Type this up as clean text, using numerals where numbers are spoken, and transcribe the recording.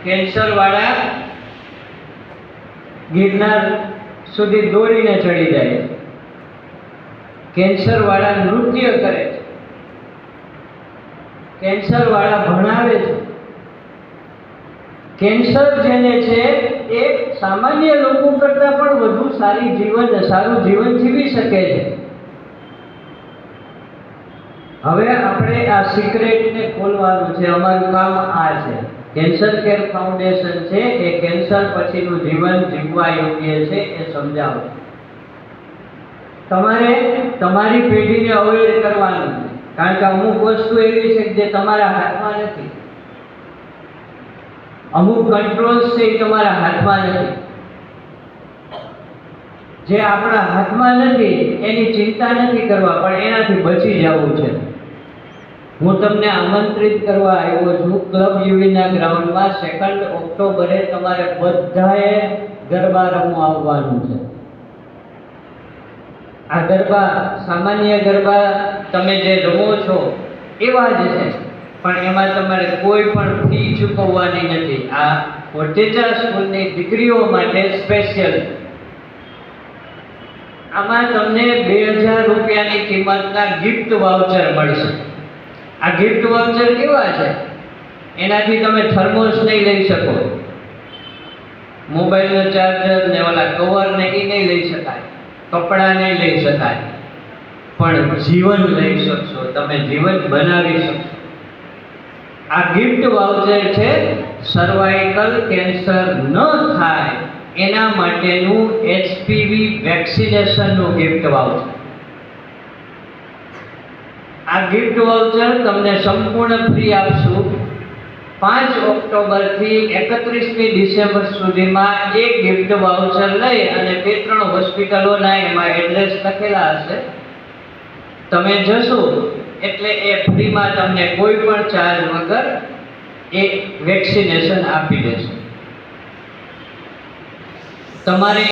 Cancer વાળા ગિરનાર સુધી દોડીને ચડી જાય છે, કેન્સર વાળા નૃત્ય કરે છે, કેન્સર વાળા ભણાવે છે. કેન્સર જેને છે એ સામાન્ય લોકો કરતાં પણ વધુ સારું જીવન જીવી શકે છે. હવે આપણે આ સિક્રેટને ખોલવાનું છે. અમારું કામ આ છે. કેન્સર કેર ફાઉન્ડેશન છે એ કેન્સર પછીનું જીવન જીવવા યોગ્ય છે એ સમજાવો. તમારે તમારી પેઢીને અવેર કરવાનું છે, કારણ કે અમુક વસ્તુ એવી છે જે તમારા હાથમાં નથી. અમુક કંટ્રોલ્સ છે એ તમારા હાથમાં નથી. જે આપણા હાથમાં નથી એની ચિંતા નથી કરવા, પણ એનાથી બચી જવું છે. હું તમને આમંત્રિત કરવા આવ્યો છું ક્લબ યુવીના ગ્રાઉન્ડમાં 2 ઓક્ટોબરે તમારે બધાએ ગરબા રમવા આવવાનું છે. આ ગરબા સામાન્ય ગરબા તમે જે રમો છો એવા જ છે, પણ એમાં તમારે કોઈ પણ ફી ચૂકવવાની નથી. આ વટેચા સ્કૂલની દીકરીઓ માટે સ્પેશિયલ. આમાં તમને 2000 રૂપિયાની કિંમતના ગિફ્ટ વાઉચર મળશે. આ ગિફ્ટ વાઉચર કેવા છે? એનાથી તમે થર્મોસ નહીં લઈ શકો, મોબાઈલનો ચાર્જર ને ઓલા કવર ને એ નહીં લઈ શકાય, કપડાં નહીં લઈ શકાય, પણ જીવન લઈ શકશો. તમે જીવન બનાવી શકશો. આ ગિફ્ટ વાઉચર છે સર્વાઇકલ કેન્સર ન થાય એના માટેનું HPV વેક્સિનેશનનું ગિફ્ટ વાઉચર. આ ગિફ્ટ વાઉચર તમને સંપૂર્ણ ફ્રી આપશું. 5 ઓક્ટોબરથી 31મી ડિસેમ્બર સુધીમાં એક ગિફ્ટ વાઉચર લઈ અને 2-3 હોસ્પિટલોના એમાં એડ્રેસ લખેલા હશે. તમે જશો એટલે એ ફ્રીમાં તમને કોઈ પણ ચાર્જ વગર એ વેક્સિનેશન આપી દેશે. તમારે